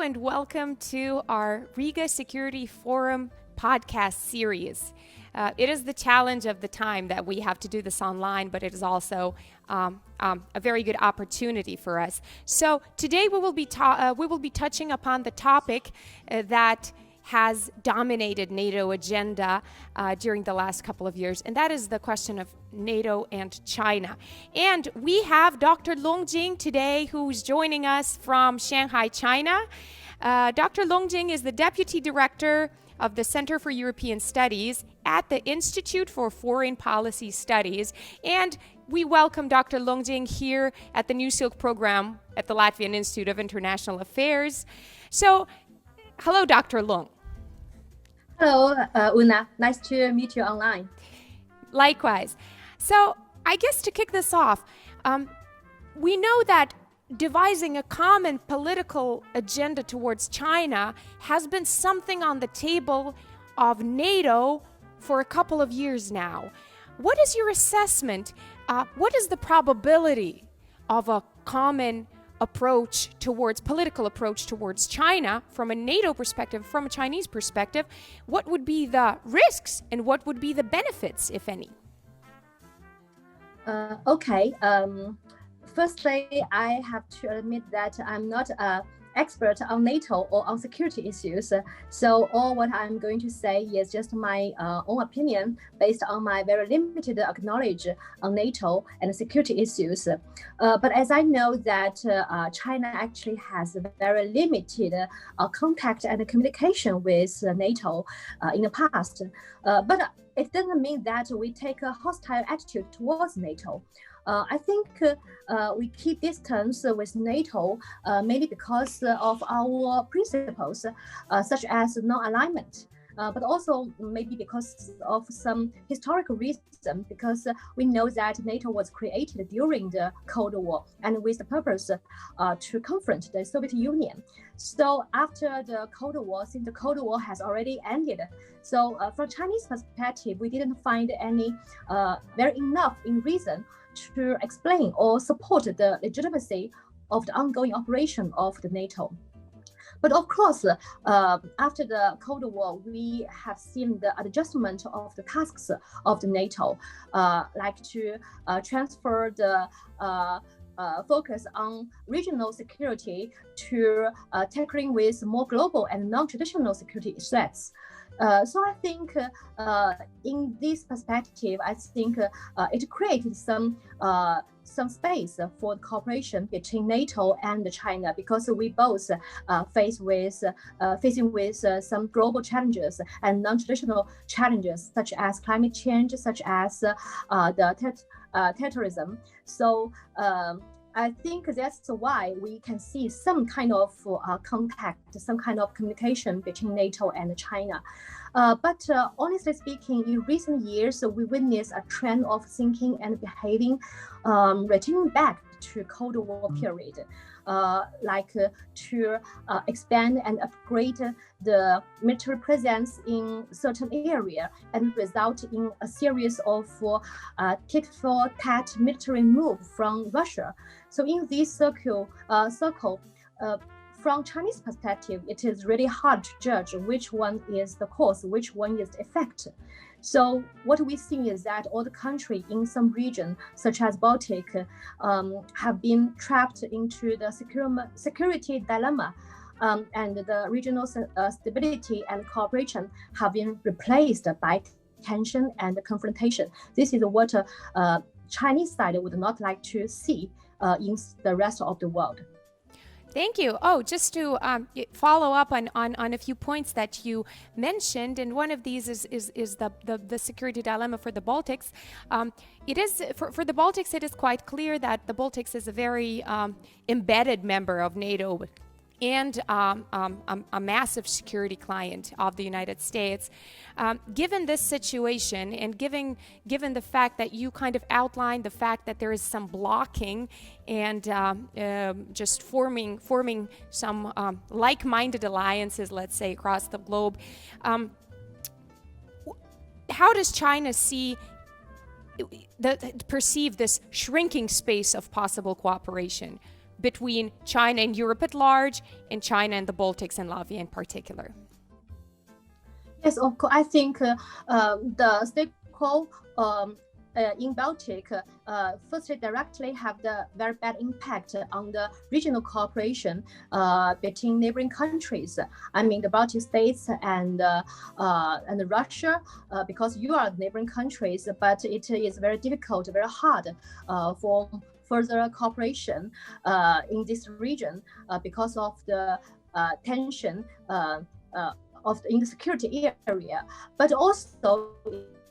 and welcome to our Riga Security Forum podcast series. It is the challenge of the time that we have to do this online, but it is also a very good opportunity for us. So today we will be touching upon the topic that has dominated NATO agenda during the last couple of years, and that is the question of NATO and China. And we have Dr. Jing LONG today, who's joining us from Shanghai, China. Dr. Jing is the Deputy Director of the Center for European Studies at the Institute for Foreign Policy Studies. And we welcome Dr. Jing here at the New Silk program at the Latvian Institute of International Affairs. So, hello, Dr. Jing. Hello, Una. Nice to meet you online. Likewise. So, I guess to kick this off, we know that devising a common political agenda towards China has been something on the table of NATO for a couple of years now. What is your assessment? What is the probability of a common political approach towards China from a NATO perspective, from a Chinese perspective? What would be the risks and what would be the benefits, if any? Okay. Firstly, I have to admit that I'm not an expert on NATO or on security issues. So all what I'm going to say is just my own opinion based on my very limited knowledge on NATO and security issues. But as I know that China actually has a very limited contact and communication with NATO in the past. But it doesn't mean that we take a hostile attitude towards NATO. I think we keep distance with NATO mainly because of our principles, such as non-alignment, but also maybe because of some historical reason, because we know that NATO was created during the Cold War and with the purpose to confront the Soviet Union. So after the Cold War, since the Cold War has already ended, so from Chinese perspective, we didn't find any very enough in reason to explain or support the legitimacy of the ongoing operation of the NATO. But of course, after the Cold War, we have seen the adjustment of the tasks of the NATO, like to transfer the focus on regional security to tackling with more global and non-traditional security threats. So I think in this perspective, I think it created some space for the cooperation between NATO and China, because we both facing with some global challenges and non-traditional challenges, such as climate change, such as the terrorism. So I think that's why we can see some kind of contact, some kind of communication between NATO and China. But honestly speaking, in recent years, we witnessed a trend of thinking and behaving returning back to Cold War period, like to expand and upgrade the military presence in certain area and result in a series of tit-for-tat military move from Russia. So in this circle, from Chinese perspective, it is really hard to judge which one is the cause, which one is the effect. So what we see is that all the countries in some region, such as Baltic, have been trapped into the security dilemma, and the regional stability and cooperation have been replaced by tension and confrontation. This is what Chinese side would not like to see in the rest of the world. Thank you. Oh, just to follow up on a few points that you mentioned, and one of these is the security dilemma for the Baltics. It is for the Baltics. It is quite clear that the Baltics is a very embedded member of NATO and a massive security client of the United States. Given this situation and given the fact that you kind of outlined the fact that there is some blocking and just forming some like-minded alliances, let's say, across the globe, how does China perceive this shrinking space of possible cooperation between China and Europe at large, and China and the Baltics and Latvia in particular? Yes, of course. I think the stakeholders in Baltic firstly directly have the very bad impact on the regional cooperation between neighboring countries. I mean the Baltic states and Russia, because you are neighboring countries, but it is very difficult, very hard for further cooperation in this region because of the tension in the security area. But also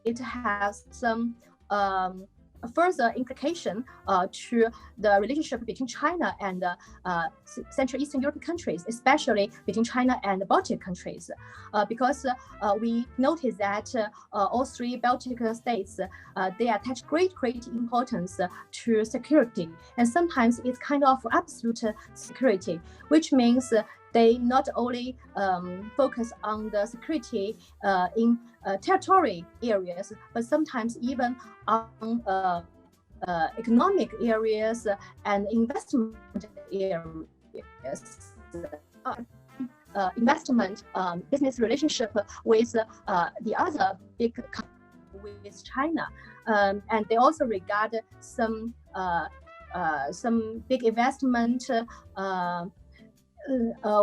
it has some further implication to the relationship between China and Central Eastern European countries, especially between China and the Baltic countries, because we noticed that all three Baltic states, they attach great importance to security, and sometimes it's kind of absolute security, which means they not only focus on the security in territory areas, but sometimes even on economic areas and investment areas. Investment, business relationship with the other big countries, with China, and they also regard some big investment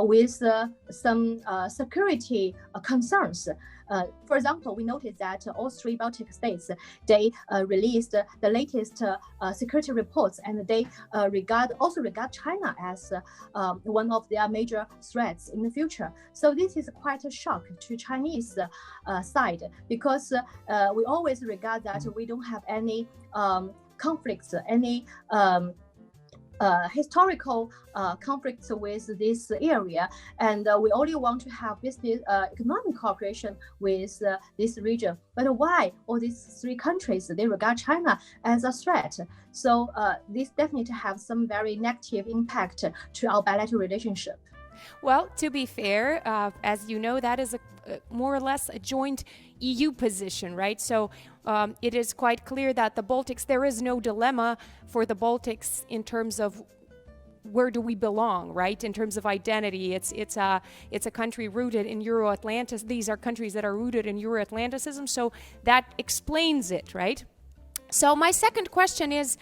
with some security concerns. For example, we noticed that all three Baltic states, they released the latest security reports, and they also regard China as one of their major threats in the future. So this is quite a shock to Chinese side, because we always regard that we don't have any conflicts, any historical conflicts with this area, and we only want to have business economic cooperation with this region. But why all these three countries, they regard China as a threat? So this definitely has some very negative impact to our bilateral relationship. Well, to be fair, as you know, that is more or less a joint EU position, right? So it is quite clear that the Baltics, there is no dilemma for the Baltics in terms of where do we belong, right? In terms of identity, it's a country rooted in Euro-Atlantis. These are countries that are rooted in Euro-Atlanticism, so that explains it, right? So my second question is,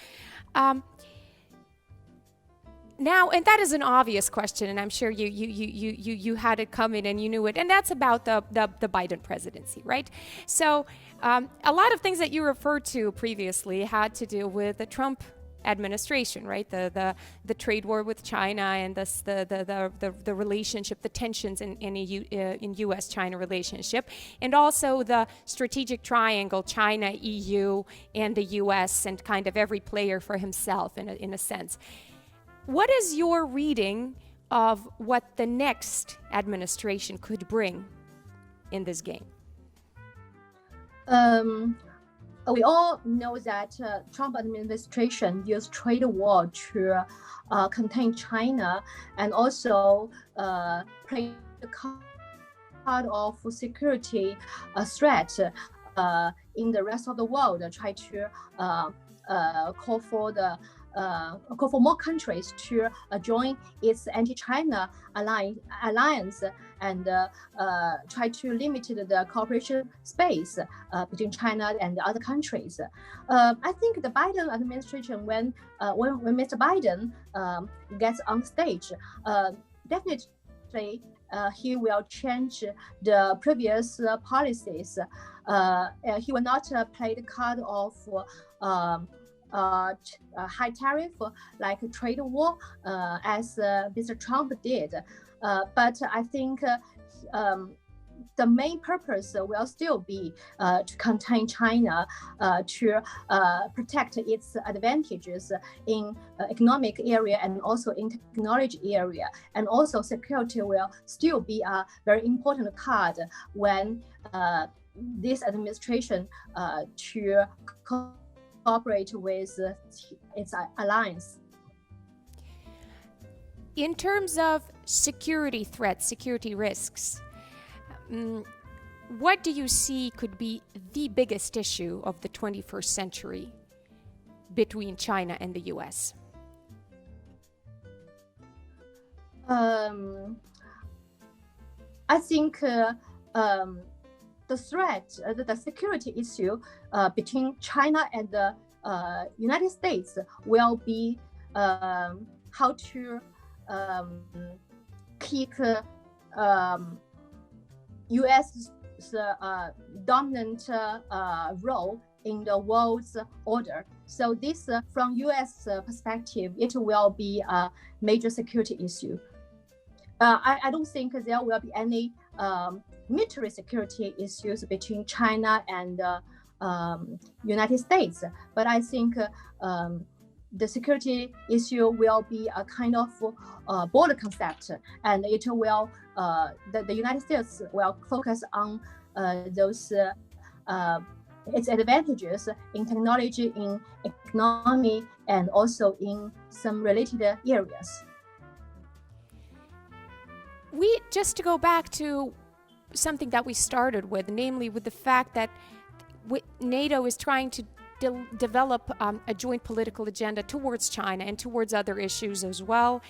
now, and that is an obvious question, and I'm sure you had it coming and you knew it, and that's about the Biden presidency, right? So a lot of things that you referred to previously had to do with the Trump administration, right? The trade war with China and the relationship, the tensions in U.S.-China relationship, and also the strategic triangle, China, EU, and the U.S., and kind of every player for himself in a sense. What is your reading of what the next administration could bring in this game? We all know that Trump administration used trade war to contain China, and also play the card of security threat in the rest of the world, try to call for more countries to join its anti-China alliance, and try to limit the cooperation space between China and the other countries. I think the Biden administration, when Mr. Biden gets on stage, definitely he will change the previous policies. He will not play the card of high tariff like trade war as Mr. Trump did, but I think the main purpose will still be to contain China, to protect its advantages in economic area and also in technology area, and also security will still be a very important card when this administration to cooperate with its alliance. In terms of security threats, security risks, what do you see could be the biggest issue of the 21st century between China and the US? I think the threat, the security issue between China and the United States will be how to keep U.S.'s dominant role in the world's order. So this, from U.S. Perspective, it will be a major security issue. I don't think there will be any military security issues between China and United States, but I think the security issue will be a kind of border concept, and it will the United States will focus on those its advantages in technology, in economy, and also in some related areas. Just to go back to something that we started with, namely with the fact that NATO is trying to develop a joint political agenda towards China and towards other issues as well.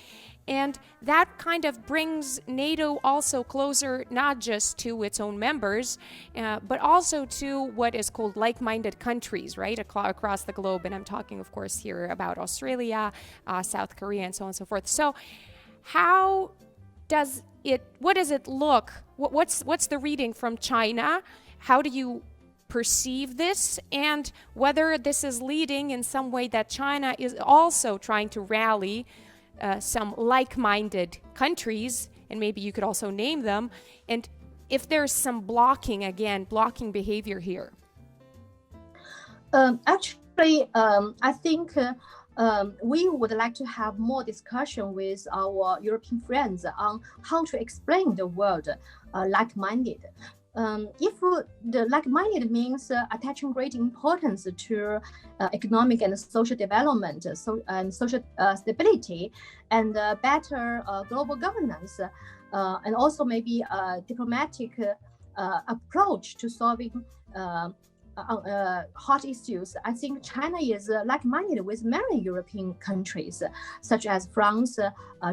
And that kind of brings NATO also closer, not just to its own members, but also to what is called like-minded countries, right, across the globe. And I'm talking, of course, here about Australia, South Korea, and so on and so forth. So what does it look? What's the reading from China? How do you perceive this, and whether this is leading in some way that China is also trying to rally some like-minded countries, and maybe you could also name them, and if there's some blocking behavior here? Actually, I think we would like to have more discussion with our European friends on how to explain the word like-minded. If the like-minded means attaching great importance to economic and social development, and social stability, and better global governance, and also maybe a diplomatic approach to solving hot issues, I think China is like-minded with many European countries, such as France,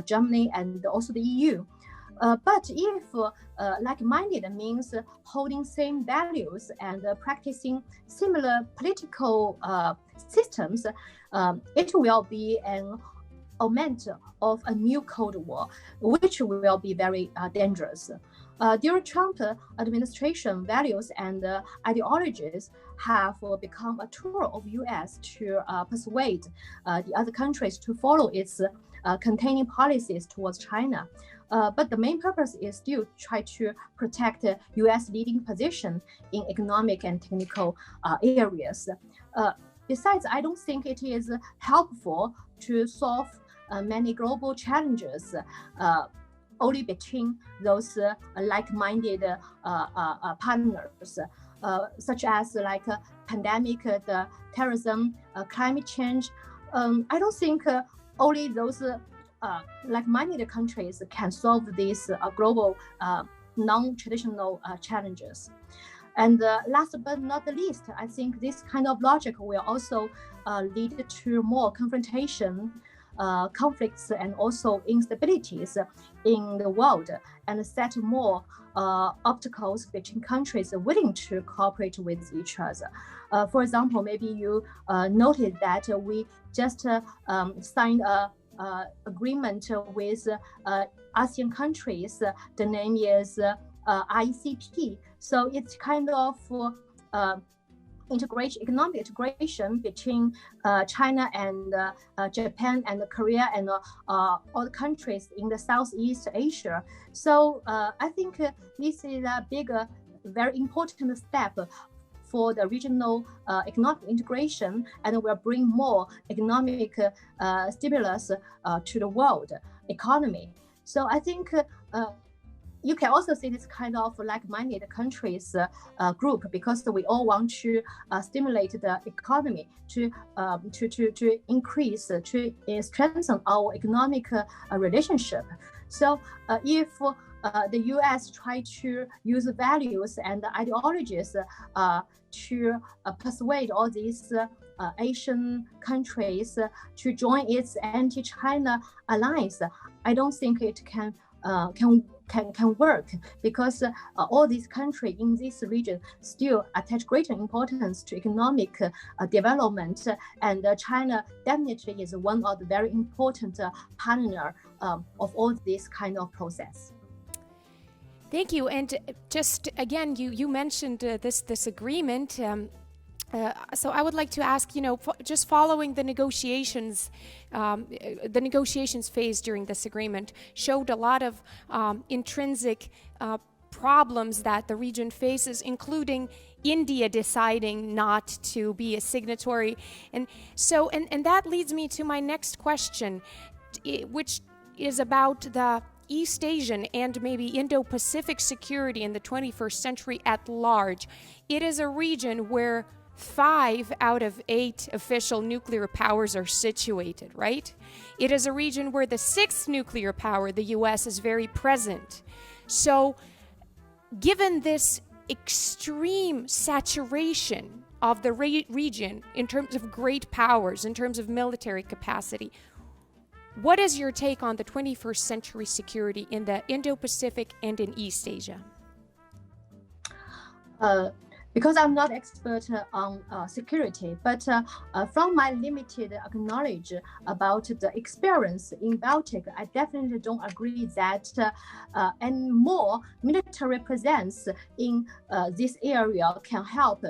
Germany, and also the EU. But if like-minded means holding same values and practicing similar political systems, it will be an augment of a new Cold War, which will be very dangerous. During Trump administration, values and ideologies have become a tool of U.S. to persuade the other countries to follow its containing policies towards China. But the main purpose is still try to protect U.S. leading position in economic and technical areas. Besides, I don't think it is helpful to solve many global challenges only between those like-minded partners, such as like pandemic, the terrorism, climate change. I don't think only those like-minded countries can solve these global non-traditional challenges. And last but not the least, I think this kind of logic will also lead to more confrontation, conflicts, and also instabilities in the world, and set more obstacles between countries willing to cooperate with each other. For example, maybe you noted that we just signed a agreement with ASEAN countries. The name is ICP. So it's kind of economic integration between China and Japan and Korea and all the countries in the Southeast Asia. So I think this is a big, very important step for the regional economic integration, and will bring more economic stimulus to the world economy. So I think you can also see this kind of like-minded countries group, because we all want to stimulate the economy to increase, to strengthen our economic relationship. So if the U.S. try to use values and ideologies to persuade all these Asian countries to join its anti-China alliance, I don't think it can work, because all these countries in this region still attach greater importance to economic development, and China definitely is one of the very important partner of all this kind of process. Thank you. And just again, you mentioned this agreement. So I would like to ask, just following the negotiations phase during this agreement showed a lot of intrinsic problems that the region faces, including India deciding not to be a signatory. And so, and that leads me to my next question, which is about the East Asian and maybe Indo-Pacific security in the 21st century at large. It is a region where 5 out of 8 official nuclear powers are situated, right? It is a region where the 6th nuclear power, the US, is very present. So, given this extreme saturation of the region in terms of great powers, in terms of military capacity, what is your take on the 21st century security in the Indo-Pacific and in East Asia? Because I'm not expert on security, but from my limited knowledge about the experience in Baltic, I definitely don't agree that any more military presence in this area can help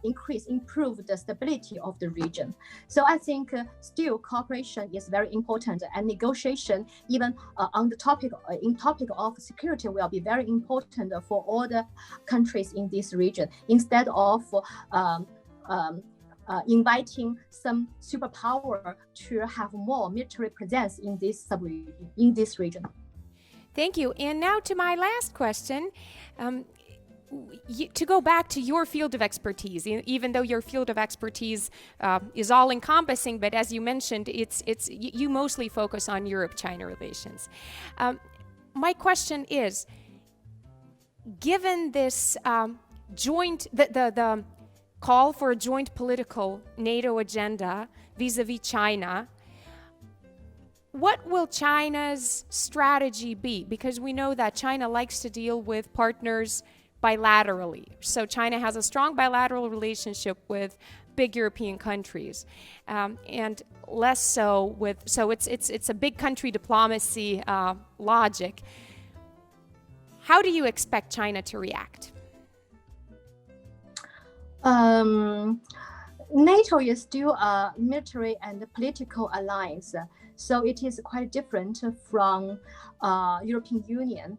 improve the stability of the region. So I think still cooperation is very important, and negotiation, even on the topic of security, will be very important for all the countries in this region, instead of inviting some superpower to have more military presence in this region. Thank you. And now to my last question. To go back to your field of expertise, even though your field of expertise is all-encompassing, but as you mentioned, you mostly focus on Europe-China relations. My question is, given this the call for a joint political NATO agenda vis-a-vis China, what will China's strategy be? Because we know that China likes to deal with partners bilaterally. So China has a strong bilateral relationship with big European countries, and less so with. So it's a big country diplomacy logic. How do you expect China to react? NATO is still a military and political alliance, so it is quite different from European Union.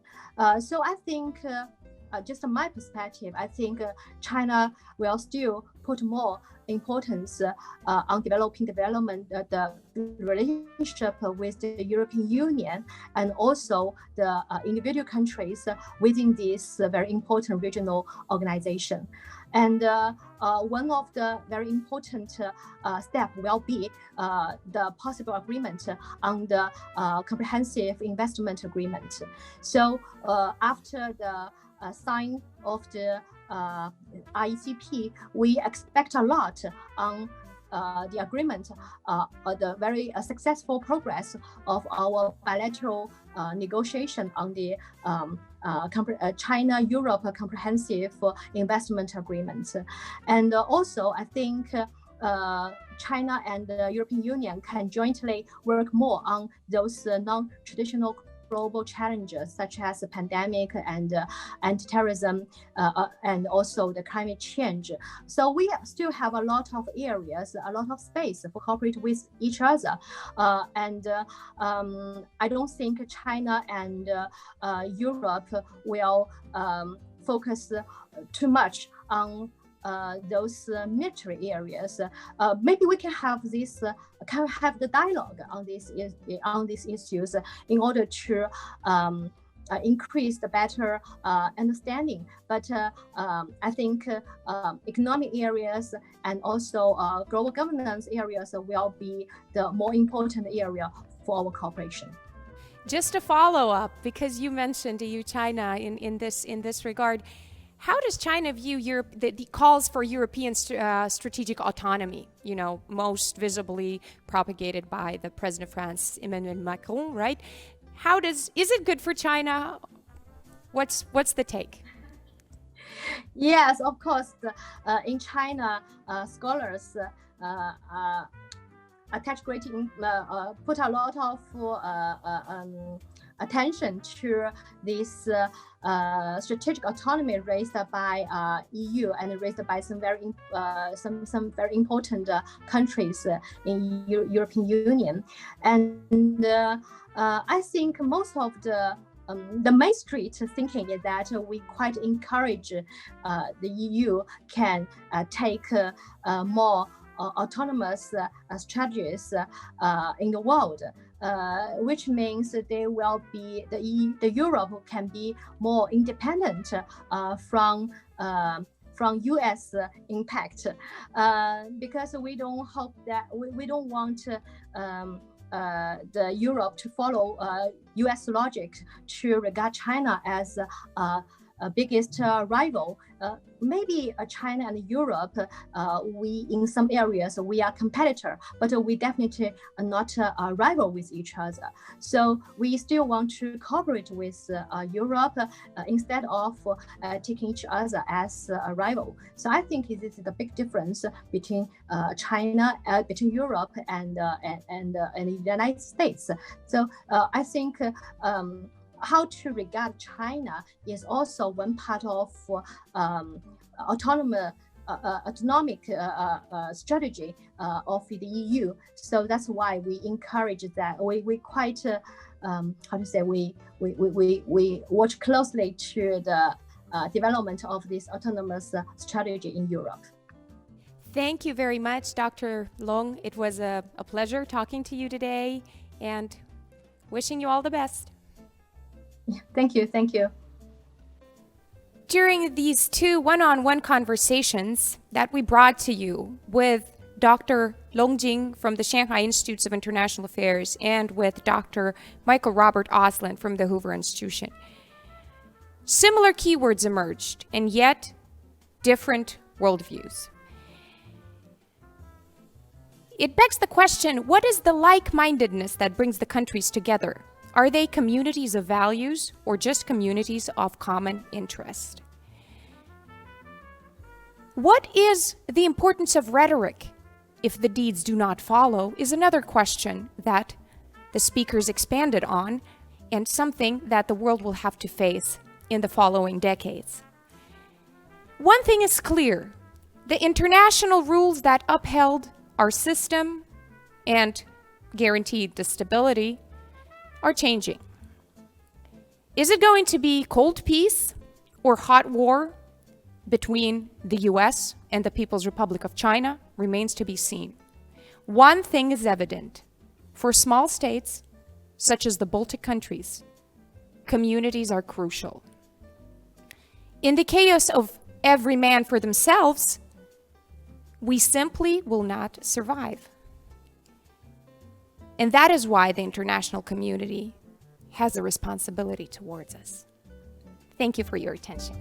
So I think. Just my perspective, I think China will still put more importance on the relationship with the European Union, and also the individual countries within this very important regional organization. And one of the very important steps will be the possible agreement on the comprehensive investment agreement. So after the sign of the RECP, we expect a lot on the agreement, the very successful progress of our bilateral negotiation on the China-Europe comprehensive investment agreement. And also, I think China and the European Union can jointly work more on those non-traditional global challenges, such as the pandemic and anti-terrorism, and also the climate change. So we still have a lot of areas, a lot of space for cooperate with each other. And I don't think China and Europe will focus too much on those military areas. Maybe we can have this, the dialogue on these issues in order to increase the better understanding. But I think economic areas and also global governance areas will be the more important area for our cooperation. Just a follow-up, because you mentioned EU-China in this regard. How does China view the calls for European strategic autonomy, most visibly propagated by the President of France, Emmanuel Macron, right? Is it good for China? What's the take? Yes, of course. In China, scholars put a lot of attention to this strategic autonomy raised by EU and raised by some very important countries in European Union. And I think most of the main street thinking is that we quite encourage the EU can take more autonomous strategies in the world, which means there will be the Europe can be more independent from U.S. impact, because we don't hope that we don't want the Europe to follow U.S. logic to regard China as a biggest rival. Maybe China and Europe, we in some areas we are competitor, but we definitely are not a rival with each other. So we still want to cooperate with Europe instead of taking each other as a rival. So I think this is the big difference between China, between Europe and the United States. So I think how to regard China is also one part of autonomic strategy of the EU. So that's why we encourage that. We quite we watch closely to the development of this autonomous strategy in Europe. Thank you very much, Dr. Long. It was a pleasure talking to you today, and wishing you all the best. Thank you. Thank you. During these two one-on-one conversations that we brought to you with Dr. Long Jing from the Shanghai Institutes of International Affairs and with Dr. Michael Robert Osland from the Hoover Institution, similar keywords emerged, and yet different worldviews. It begs the question, what is the like-mindedness that brings the countries together? Are they communities of values or just communities of common interest? What is the importance of rhetoric if the deeds do not follow is another question that the speakers expanded on, and something that the world will have to face in the following decades. One thing is clear: the international rules that upheld our system and guaranteed the stability are changing. Is it going to be cold peace or hot war between the US and the People's Republic of China? Remains to be seen. One thing is evident: for small states, such as the Baltic countries, communities are crucial. In the chaos of every man for themselves, we simply will not survive. And that is why the international community has a responsibility towards us. Thank you for your attention.